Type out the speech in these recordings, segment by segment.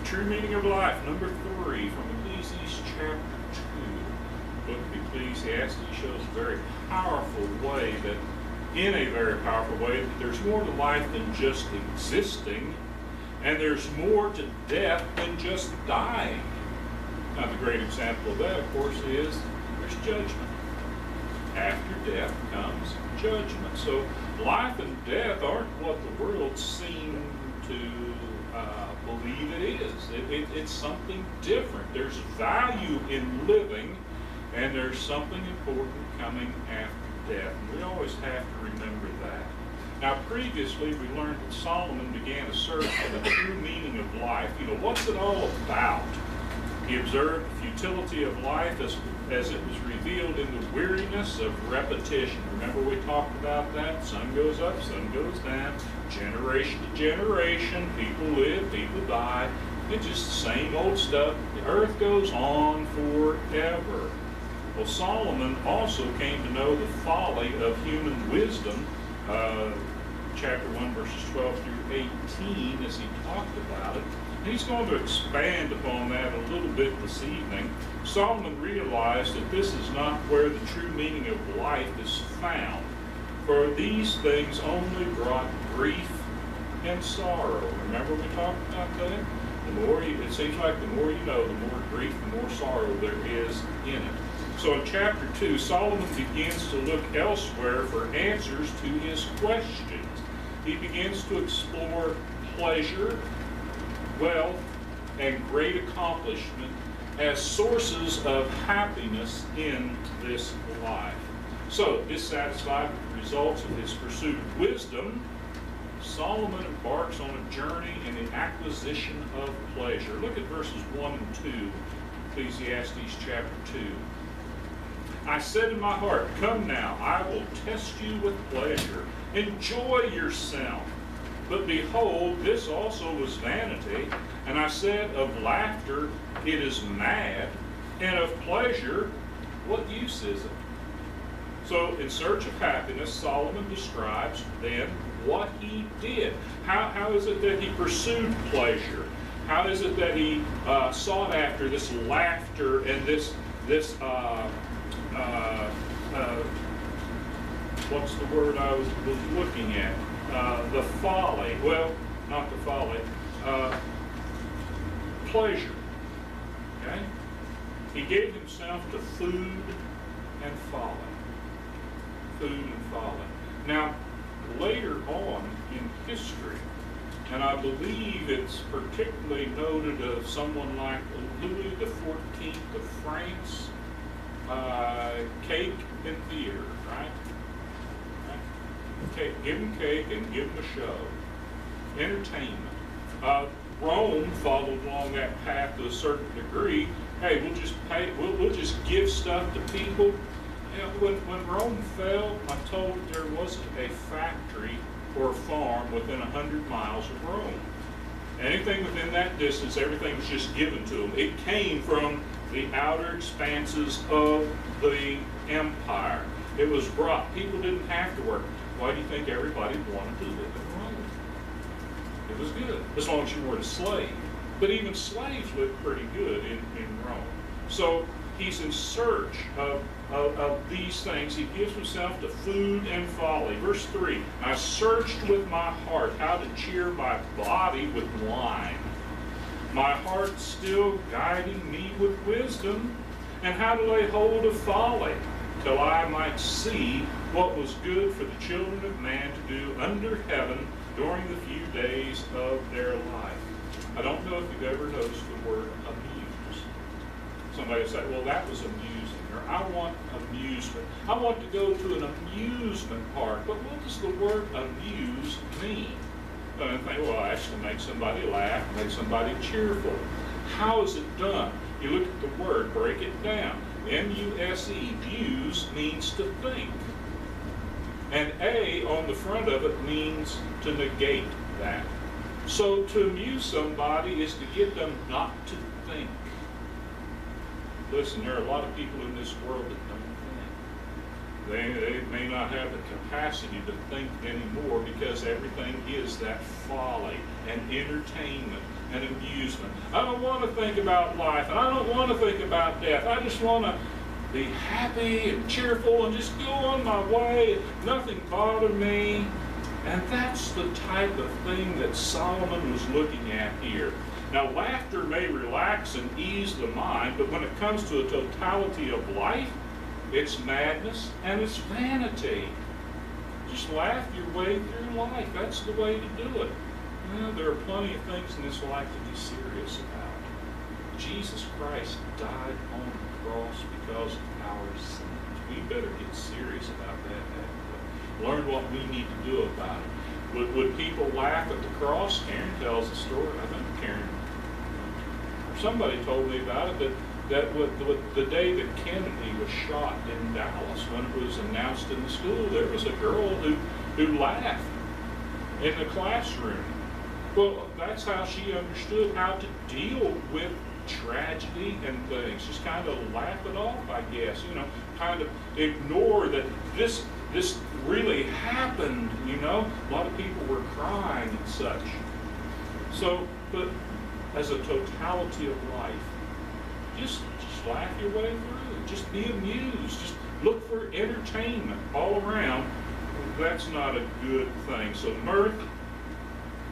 true meaning of life, number 3, from Ecclesiastes chapter 2. Book of Ecclesiastes shows a very powerful way that, in a very powerful way, that there's more to life than just existing, and there's more to death than just dying. Now, the great example of that, of course, is there's judgment. After death comes judgment. So life and death aren't what the world seems to believe it is. It's something different. There's value in living, and there's something important coming after death. And we always have to remember that. Now, previously, we learned that Solomon began a search for the true meaning of life. What's it all about? He observed the futility of life as it was revealed in the weariness of repetition. Remember we talked about that? Sun goes up, sun goes down, generation to generation, people live, people die. It's just the same old stuff. The earth goes on forever. Well, Solomon also came to know the folly of human wisdom, chapter 1, verses 12 through 18, as he talked about it. He's going to expand upon that a little bit this evening. Solomon realized that this is not where the true meaning of life is found, for these things only brought grief and sorrow. Remember we talked about that? It seems like the more you know, the more grief, the more sorrow there is in it. So in chapter 2, Solomon begins to look elsewhere for answers to his questions. He begins to explore pleasure, wealth, and great accomplishment as sources of happiness in this life. So, dissatisfied with the results of his pursuit of wisdom, Solomon embarks on a journey in the acquisition of pleasure. Look at verses 1 and 2, Ecclesiastes chapter 2. I said in my heart, come now, I will test you with pleasure. Enjoy yourself. But behold, this also was vanity. And I said, of laughter it is mad, and of pleasure, what use is it? So, in search of happiness, Solomon describes then what he did. How is it that he pursued pleasure? How is it that he sought after this laughter and this what's the word I was looking at? The folly. Well, not the folly. Pleasure. Okay? He gave himself to food and folly. Food and folly. Now, later on in history, and I believe it's particularly noted of someone like Louis XIV of France, cake and theater, right? Give them cake and give them a show. Entertainment. Rome followed along that path to a certain degree. Hey, we'll just give stuff to people. When Rome fell, I'm told there wasn't a factory or a farm within 100 miles of Rome. Anything within that distance, everything was just given to them. It came from the outer expanses of the empire. It was brought. People didn't have to work. Why do you think everybody wanted to live in Rome? It was good, as long as you weren't a slave. But even slaves lived pretty good in Rome. So he's in search of these things. He gives himself to food and folly. Verse 3, I searched with my heart how to cheer my body with wine. My heart still guiding me with wisdom, and how to lay hold of folly, till I might see what was good for the children of man to do under heaven during the few days of their life. I don't know if you've ever noticed the word amuse. Somebody will say, well, that was amusing, or I want amusement. I want to go to an amusement park. But what does the word amuse mean? And think, well, actually make somebody laugh, make somebody cheerful. How is it done? You look at the word, break it down. M-U-S-E, muse, means to think. And A on the front of it means to negate that. So to amuse somebody is to get them not to think. Listen, there are a lot of people in this world that don't think. They may not have the capacity to think anymore because everything is that folly and entertainment and amusement. I don't want to think about life, and I don't want to think about death. I just want to be happy and cheerful and just go on my way, nothing bother me. And that's the type of thing that Solomon was looking at here. Now, laughter may relax and ease the mind, but when it comes to the totality of life, it's madness and it's vanity. Just laugh your way through life. That's the way to do it. Well, there are plenty of things in this life to be serious about. Jesus Christ died on the cross because of our sins. We better get serious about that. Learn what we need to do about it. Would people laugh at the cross? Karen tells the story. I think Karen, somebody told me about it, that the day that Kennedy was shot in Dallas, when it was announced in the school, there was a girl who laughed in the classroom. Well, that's how she understood how to deal with tragedy and things. Just kind of laugh it off, I guess. Kind of ignore that this really happened. A lot of people were crying and such. So, but as a totality of life, just laugh your way through. Just be amused. Just look for entertainment all around. That's not a good thing. So mirth,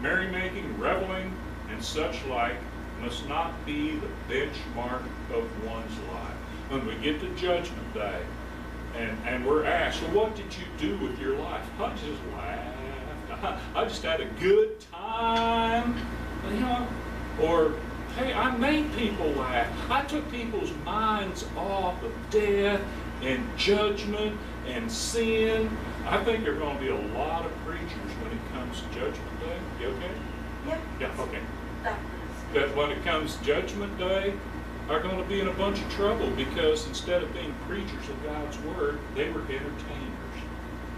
merrymaking, reveling, and such like must not be the benchmark of one's life. When we get to Judgment Day, and we're asked, so what did you do with your life? I just laughed. I just had a good time. Or, hey, I made people laugh. I took people's minds off of death and judgment and sin. I think there are going to be a lot of preachers when it comes to Judgment Day. You okay? Yeah. Yeah, okay. That when it comes to Judgment Day, are going to be in a bunch of trouble because instead of being preachers of God's Word, they were entertainers.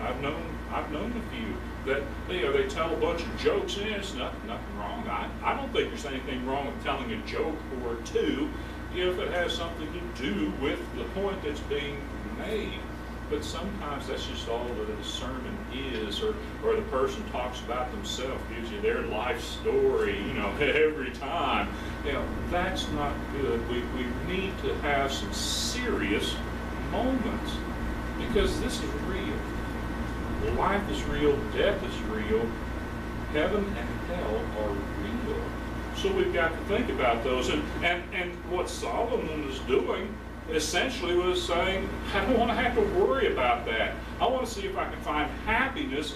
I've known a few that they tell a bunch of jokes, and there's nothing wrong. I don't think there's anything wrong with telling a joke or two if it has something to do with the point that's being made. But sometimes that's just all that a sermon is, or the person talks about themselves, gives you their life story, every time. That's not good. We need to have some serious moments because this is real. Life is real, death is real, heaven and hell are real. So we've got to think about those. And what Solomon was doing essentially was saying, I don't want to have to worry about that. I want to see if I can find happiness,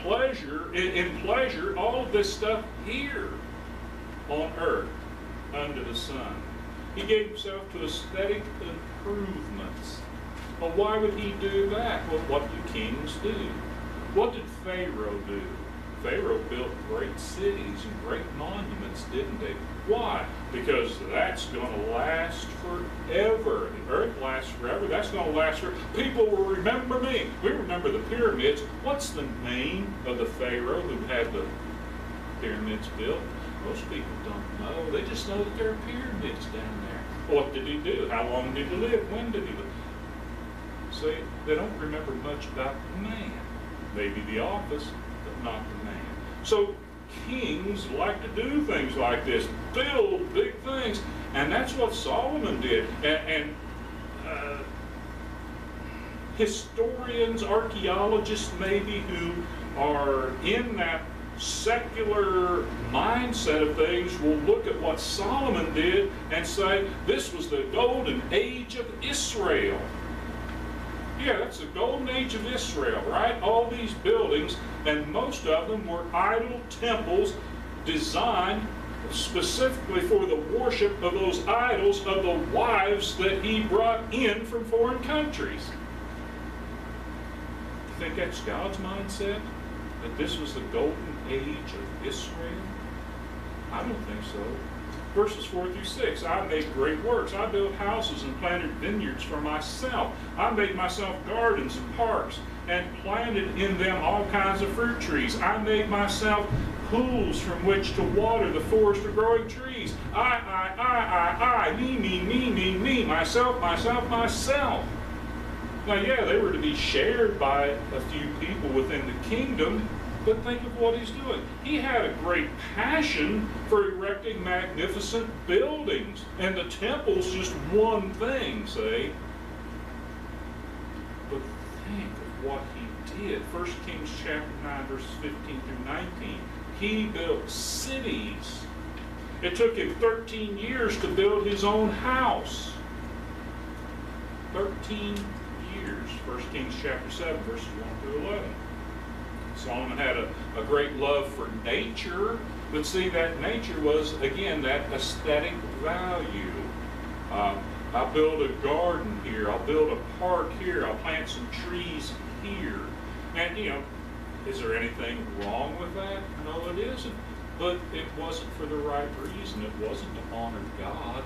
pleasure, in pleasure, all of this stuff here on earth under the sun. He gave himself to aesthetic improvements. Well, why would he do that? Well, what do kings do? What did Pharaoh do? Pharaoh built great cities and great monuments, didn't they? Why? Because that's going to last forever. The earth lasts forever. That's going to last forever. People will remember me. We remember the pyramids. What's the name of the Pharaoh who had the pyramids built? Most people don't know. They just know that there are pyramids down there. What did he do? How long did he live? When did he live? See, they don't remember much about the man. Maybe the office, but not the man. So kings like to do things like this, build big things, and that's what Solomon did. And historians, archaeologists maybe, who are in that secular mindset of things will look at what Solomon did and say, this was the golden age of Israel. Yeah, that's the golden age of Israel, right? All these buildings, and most of them were idol temples designed specifically for the worship of those idols of the wives that he brought in from foreign countries. You think that's God's mindset? That this was the golden age of Israel? I don't think so. Verses 4 through 6, I made great works. I built houses and planted vineyards for myself. I made myself gardens and parks and planted in them all kinds of fruit trees. I made myself pools from which to water the forest of growing trees. I, me, myself. Now, yeah, they were to be shared by a few people within the kingdom, But think of what he's doing. He had a great passion for erecting magnificent buildings. And the temple's just one thing, say. But think of what he did. 1 Kings chapter 9, verses 15 through 19. He built cities. It took him 13 years to build his own house. 13 years. 1 Kings chapter 7, verses 1 through 11. Solomon had a great love for nature, but see, that nature was, again, that aesthetic value. I'll build a garden here. I'll build a park here. I'll plant some trees here. And, is there anything wrong with that? No, it isn't. But it wasn't for the right reason. It wasn't to honor God.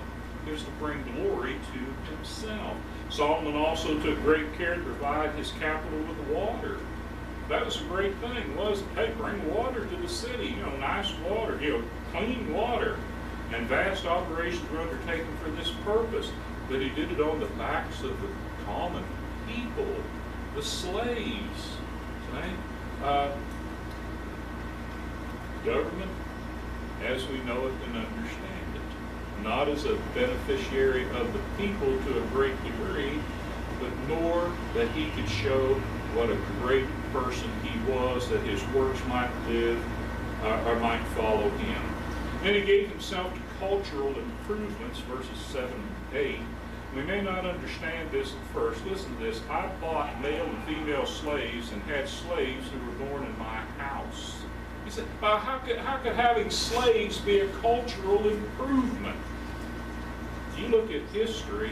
It was to bring glory to himself. Solomon also took great care to provide his capital with water. That was a great thing, wasn't it? Hey, bring water to the city, nice water, clean water. And vast operations were undertaken for this purpose. But he did it on the backs of the common people, the slaves. Government, as we know it and understand it, not as a beneficiary of the people to a great degree, but nor that he could show what a great person he was, that his works might live or might follow him. And he gave himself to cultural improvements, verses 7 and 8. We may not understand this at first. Listen to this. I bought male and female slaves and had slaves who were born in my house. He said, how could having slaves be a cultural improvement? You look at history,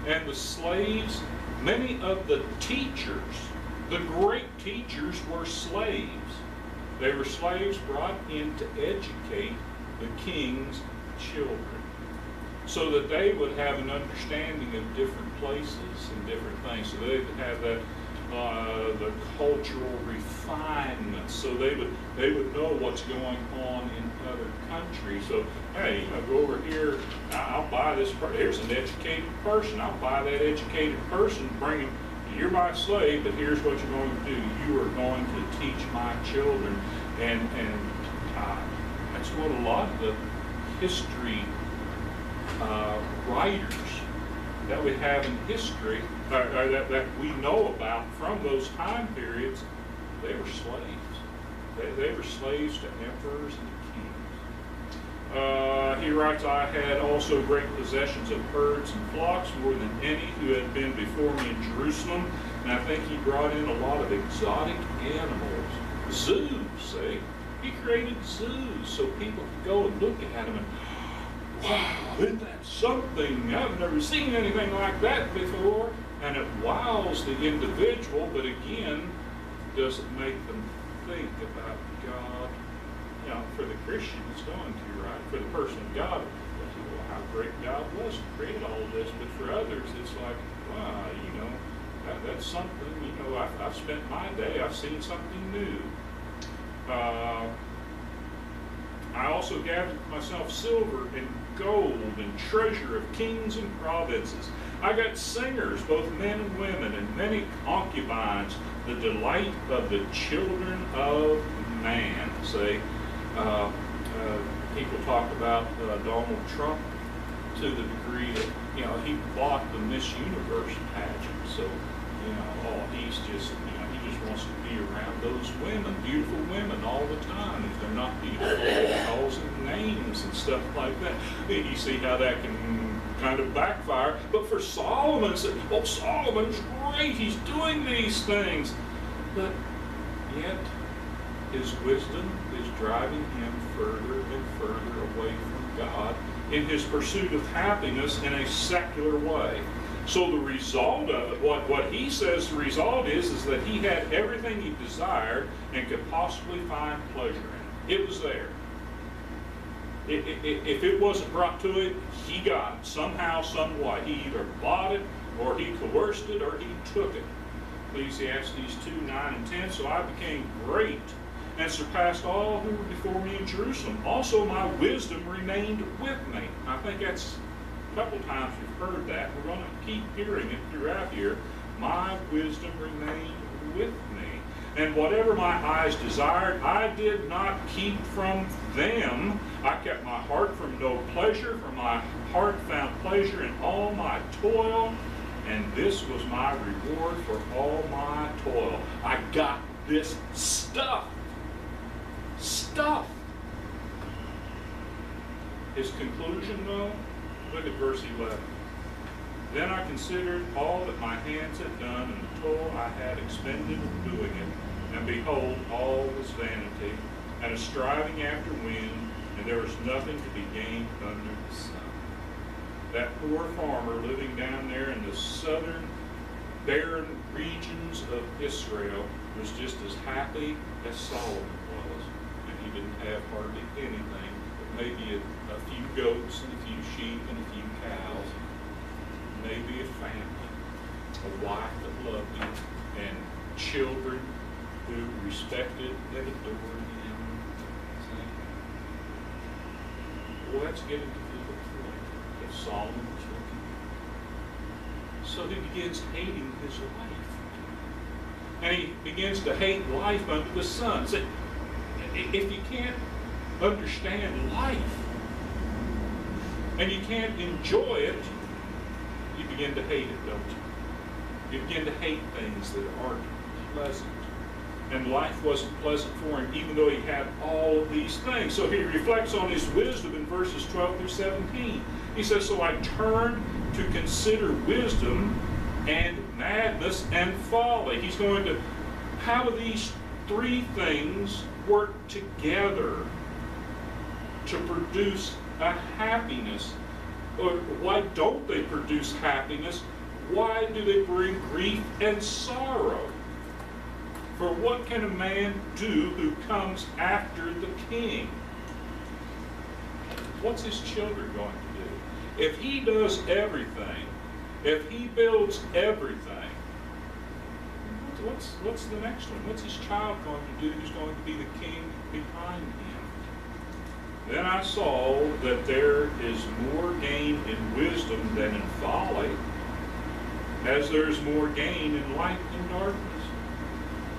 and the slaves, many of the teachers, the great teachers were slaves. They were slaves brought in to educate the king's children, so that they would have an understanding of different places and different things. So they would have that the cultural refinement. So they would know what's going on in other countries. So hey, go over here. I'll buy this. Here's an educated person. I'll buy that educated person. Bring him. You're my slave, but here's what you're going to do. You are going to teach my children, and that's what a lot of the history writers that we have in history, that we know about from those time periods, they were slaves. They were slaves to emperors and kings. He writes, I had also great possessions of herds and flocks, more than any who had been before me in Jerusalem. And I think he brought in a lot of exotic animals. Zoos, see? He created zoos so people could go and look at them and, wow, isn't that something? I've never seen anything like that before. And it wows the individual, but again, doesn't make them think about God. For the Christian, it's going to, right? For the person of God, well, how great God was to create all of this. But for others, it's like, wow, that's something, I've spent my day, I've seen something new. I also gathered for myself silver and gold and treasure of kings and provinces. I got singers, both men and women, and many concubines, the delight of the children of man. Say, people talk about Donald Trump to the degree that, he bought the Miss Universe pageant. So, he's just, he just wants to be around those women, beautiful women all the time. If they're not beautiful, he calls them names and stuff like that. You see how that can kind of backfire. But for Solomon, Solomon's great. He's doing these things. But yet, his wisdom is driving him further and further away from God in his pursuit of happiness in a secular way. So the result of it, what he says the result is that he had everything he desired and could possibly find pleasure in it. It was there. If it wasn't brought to him, he got it somehow, some way. He either bought it, or he coerced it, or he took it. Ecclesiastes 2, 9 and 10. So I became great and surpassed all who were before me in Jerusalem. Also my wisdom remained with me. I think that's a couple times we've heard that. We're going to keep hearing it throughout here. My wisdom remained with me. And whatever my eyes desired, I did not keep from them. I kept my heart from no pleasure, for my heart found pleasure in all my toil, and this was my reward for all my toil. I got this stuff. Stuff. His conclusion, though, look at verse 11. Then I considered all that my hands had done, and the toil I had expended in doing it. And behold, all was vanity, and a striving after wind, and there was nothing to be gained under the sun. That poor farmer living down there in the southern barren regions of Israel was just as happy as Solomon was. And he didn't have hardly anything, but maybe a few goats and a few sheep and a few cows, maybe a family, a wife that loved him, and children who respected and adored him. Well, that's getting to be the point that Solomon was looking at. So he begins hating his life. And he begins to hate life under the sun. So if you can't understand life and you can't enjoy it, you begin to hate it, don't you? You begin to hate things that aren't pleasant. And life wasn't pleasant for him, even though he had all of these things. So he reflects on his wisdom in verses 12 through 17. He says, so I turned to consider wisdom and madness and folly. He's going to, how do these three things work together to produce a happiness? Or why don't they produce happiness? Why do they bring grief and sorrow? For what can a man do who comes after the king? What's his children going to do? If he does everything, if he builds everything, what's the next one? What's his child going to do who's going to be the king behind him? Then I saw that there is more gain in wisdom than in folly, as there's more gain in light than darkness.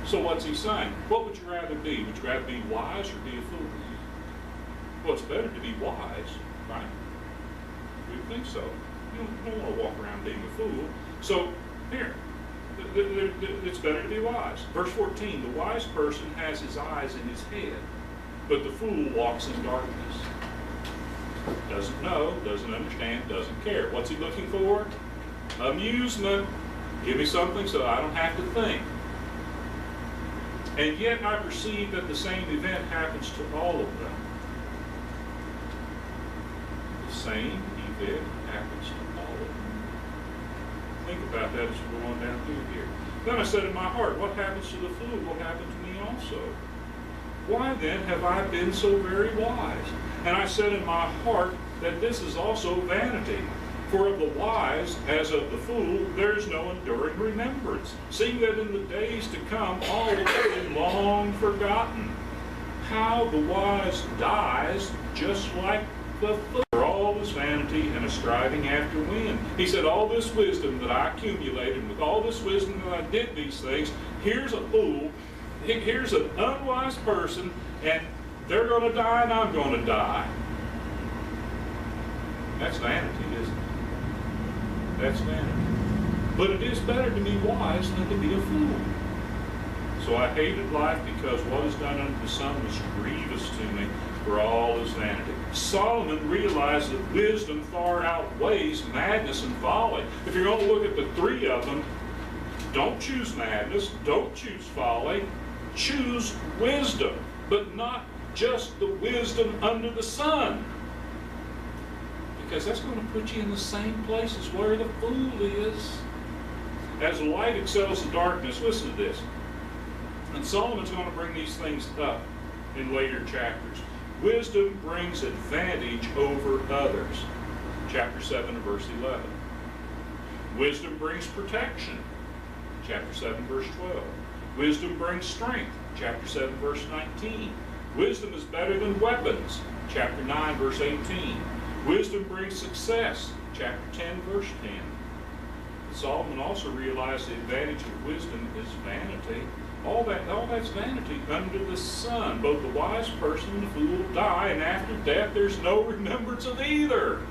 So what's he saying? What would you rather be? Would you rather be wise or be a fool? Well, it's better to be wise, right? We would think so. You don't want to walk around being a fool. So, here, it's better to be wise. Verse 14, the wise person has his eyes in his head, but the fool walks in darkness. Doesn't know, doesn't understand, doesn't care. What's he looking for? Amusement. Give me something so I don't have to think. And yet I perceive that the same event happens to all of them. The same event happens to all of them. Think about that as we go on down through here. Then I said in my heart, what happens to the fool will happen to me also. Why then have I been so very wise? And I said in my heart that this is also vanity. For of the wise, as of the fool, there is no enduring remembrance, seeing that in the days to come all will be long forgotten. How the wise dies just like the fool. For all is vanity and a striving after wind. He said, all this wisdom that I accumulated, with all this wisdom that I did these things, here's a fool, here's an unwise person, and they're going to die and I'm going to die. That's vanity, isn't it? That's vanity. But it is better to be wise than to be a fool. So I hated life because what is done under the sun was grievous to me, for all is vanity. Solomon realized that wisdom far outweighs madness and folly. If you're going to look at the three of them, don't choose madness, don't choose folly, choose wisdom, but not just the wisdom under the sun. Because that's going to put you in the same places where the fool is. As light excels the darkness, listen to this. And Solomon's going to bring these things up in later chapters. Wisdom brings advantage over others. Chapter 7 verse 11. Wisdom brings protection. Chapter 7 verse 12. Wisdom brings strength. Chapter 7 verse 19. Wisdom is better than weapons. Chapter 9 verse 18. Wisdom brings success, chapter 10, verse 10. Solomon also realized the advantage of wisdom is vanity All that's vanity under the sun. Both the wise person and the fool die, and after death there's no remembrance of either.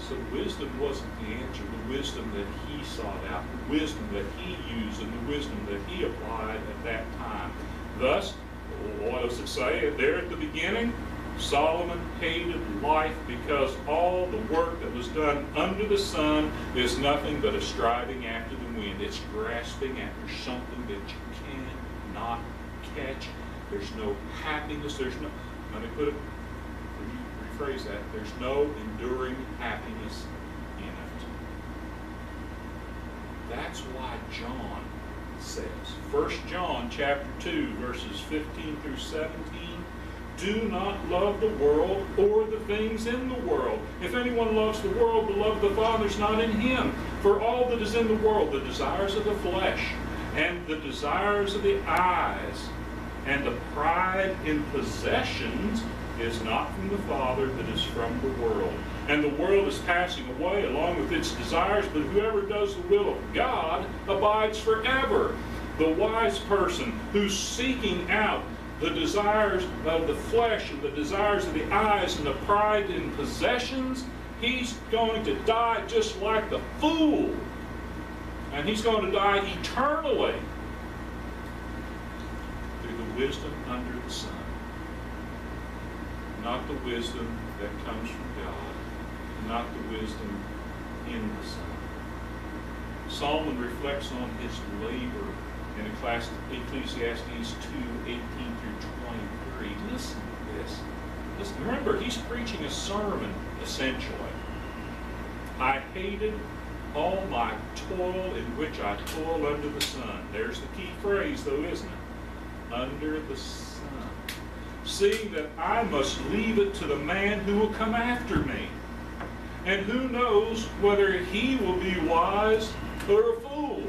So wisdom wasn't the answer. The wisdom that he sought out, the wisdom that he used, and the wisdom that he applied at that time. Thus, what does it say there at the beginning? Solomon hated life because all the work that was done under the sun is nothing but a striving after the wind. It's grasping after something that you cannot catch. There's no happiness. Let me rephrase that. There's no enduring happiness in it. That's why John says, 1 John chapter 2, verses 15 through 17, do not love the world or the things in the world. If anyone loves the world, the love of the Father is not in him. For all that is in the world, the desires of the flesh, and the desires of the eyes, and the pride in possessions, is not from the Father, but is from the world. And the world is passing away along with its desires, but whoever does the will of God abides forever. The wise person who's seeking out the desires of the flesh and the desires of the eyes and the pride in possessions, he's going to die just like the fool. And he's going to die eternally through the wisdom under the sun. Not the wisdom that comes from God, not the wisdom in the sun. Solomon reflects on his labor in Ecclesiastes 2:18 through 23. Listen to this. Listen, remember, he's preaching a sermon, essentially. I hated all my toil in which I toil under the sun. There's the key phrase, though, isn't it? Under the sun. Seeing that I must leave it to the man who will come after me. And who knows whether he will be wise or a fool.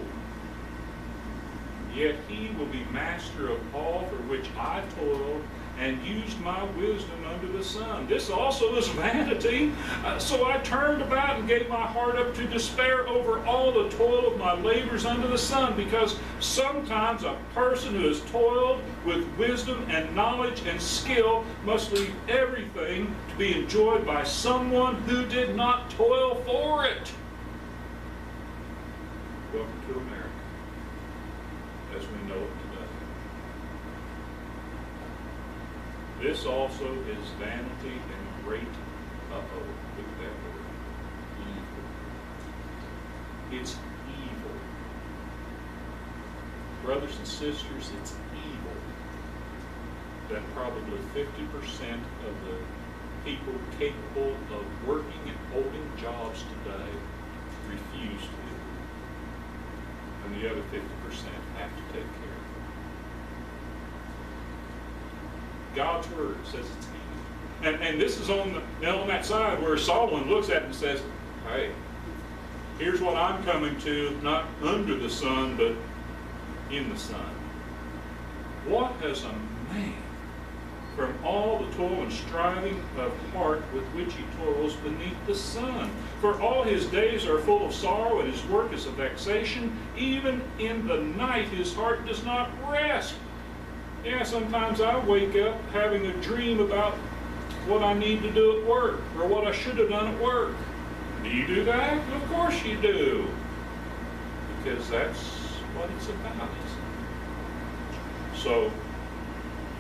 Yet he will be master of all for which I toiled and used my wisdom under the sun. This also is vanity. So I turned about and gave my heart up to despair over all the toil of my labors under the sun, because sometimes a person who has toiled with wisdom and knowledge and skill must leave everything to be enjoyed by someone who did not toil for it. Welcome to America, as we know it today. This also is vanity and great, look at that word, evil. It's evil. Brothers and sisters, it's evil that probably 50% of the people capable of working and holding jobs today refuse to. And the other 50% have to take care of it. God's word says it's evil. And this is on that side where Solomon looks at it and says, hey, here's what I'm coming to, not under the sun, but in the sun. What has a man, from all the toil and striving of heart with which he toils beneath the sun? For all his days are full of sorrow, and his work is a vexation. Even in the night his heart does not rest. Yeah, sometimes I wake up having a dream about what I need to do at work, or what I should have done at work. Do you do that? Of course you do. Because that's what it's about, isn't it? So,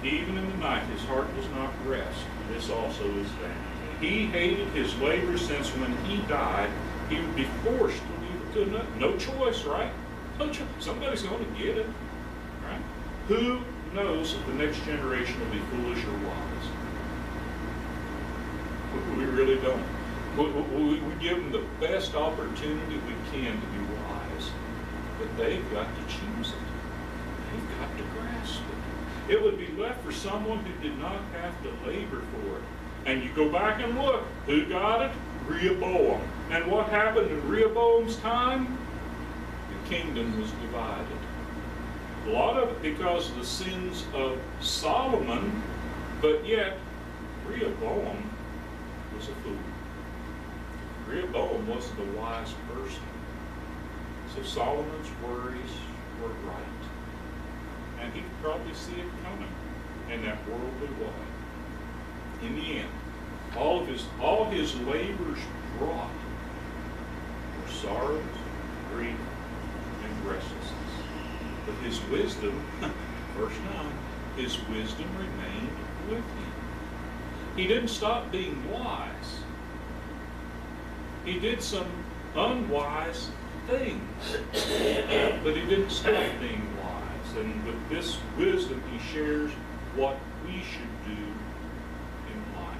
even in the night his heart does not rest. This also is vanity. He hated his labor, since when he died, he would be forced to leave it to another. No choice, right? No choice. Somebody's going to get it, right? Who knows if the next generation will be foolish or wise? We really don't. We give them the best opportunity we can to be wise, but they've got to choose it. They've got to grasp it. It would be left for someone who did not have to labor for it. And you go back and look, who got it? Rehoboam. And what happened in Rehoboam's time? The kingdom was divided. A lot of it because of the sins of Solomon, but yet Rehoboam was a fool. Rehoboam wasn't a wise person. So Solomon's worries were right. And he could probably see it coming in that worldly way. In the end, all his labors brought were sorrows, grief, and restlessness. But his wisdom, verse 9, his wisdom remained with him. He didn't stop being wise. He did some unwise things, but he didn't stop being wise. And with this wisdom, he shares what we should do in life.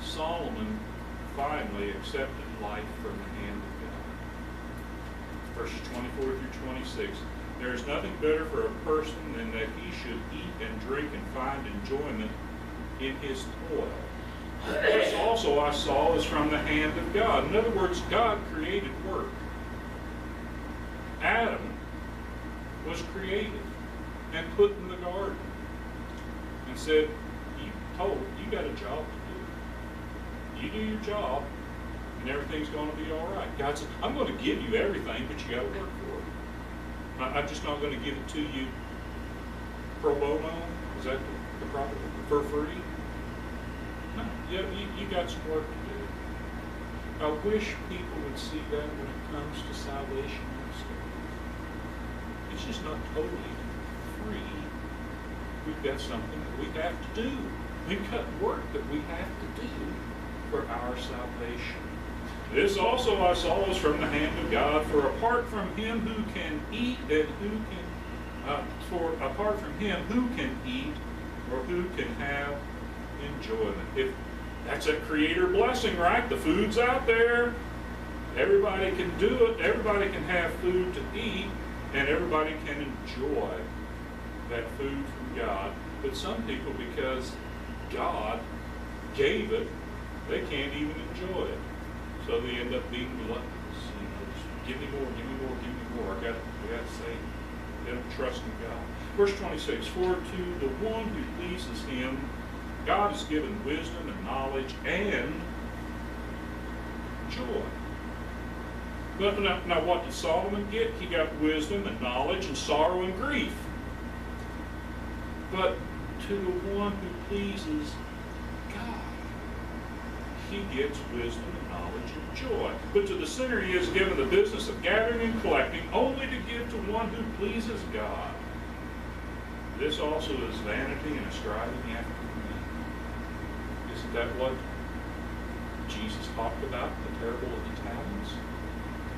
Solomon finally accepted life from the hand of God. Verses 24 through 26. There is nothing better for a person than that he should eat and drink and find enjoyment in his toil. This also I saw is from the hand of God. In other words, God created work. Adam was created and put in the garden and said, you got a job to do. You do your job and everything's going to be all right. God said, I'm going to give you everything, but you got to work for it. I'm just not going to give it to you pro bono. Is that the proper for free? No, you got some work to do. I wish people would see that when it comes to salvation and stuff. It's just not totally free. We've got something that we have to do. We've got work that we have to do for our salvation. This also I saw is from the hand of God, for apart from him who can eat and who can, apart from him who can eat or who can have enjoyment. If that's a creator blessing, right? The food's out there. Everybody can do it. Everybody can have food to eat, and everybody can enjoy that food from God. But some people, because God gave it, they can't even enjoy it. So they end up being gluttonous. Just give me more, give me more, give me more. I got to say, they don't trust in God. Verse 26, for to the one who pleases him, God has given wisdom and knowledge and joy. But now what did Solomon get? He got wisdom and knowledge and sorrow and grief. But to the one who pleases God, he gets wisdom and knowledge and joy. But to the sinner he is given the business of gathering and collecting, only to give to one who pleases God. This also is vanity and a striving after men. Isn't that what Jesus talked about, the parable of the talents?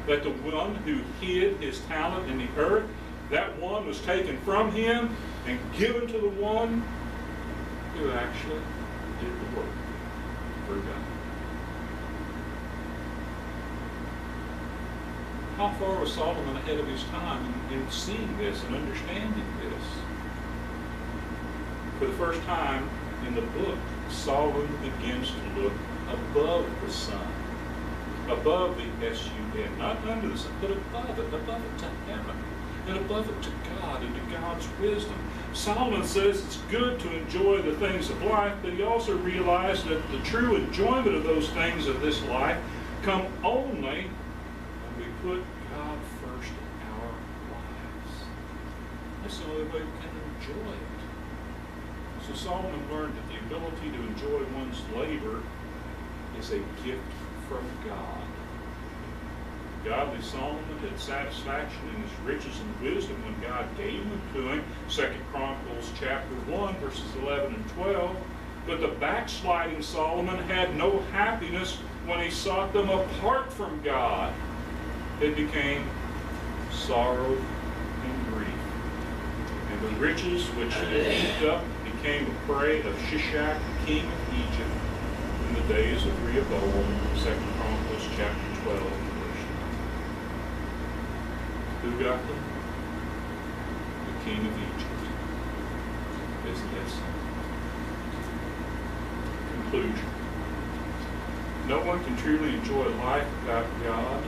That the one who hid his talent in the earth, that one was taken from him and given to the one who actually did the work for God. How far was Solomon ahead of his time in seeing this and understanding this? For the first time in the book, Solomon begins to look above the sun, above the S-U-N, not under the sun, but above it to heaven, and above it to God and to God's wisdom. Solomon says it's good to enjoy the things of life, but he also realized that the true enjoyment of those things of this life come only when we put God first in our lives. That's the only way we can enjoy it. So Solomon learned that the ability to enjoy one's labor is a gift from God. Godly Solomon had satisfaction in his riches and wisdom when God gave them to him. 2 Chronicles chapter 1, verses 11 and 12. But the backsliding Solomon had no happiness when he sought them apart from God. It became sorrow and grief. And the riches which he heaped up became a prey of Shishak, king of Egypt, in the days of Rehoboam. 2 Chronicles chapter 12, verse 9. Who got them? The king of Egypt. Isn't that something? Conclusion. No one can truly enjoy life without God.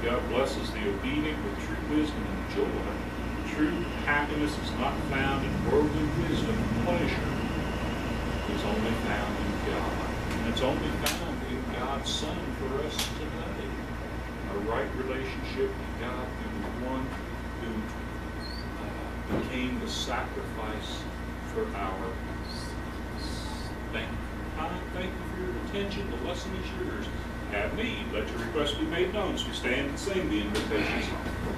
God blesses the obedient with true wisdom and joy. True happiness is not found in worldly wisdom and pleasure. It's only found in God. And it's only found in God's Son for us today. A right relationship with God through the one who became the sacrifice for our sins. Thank you for your attention. The lesson is yours. Have need. Let your request be made known as we stand and sing the invitation song.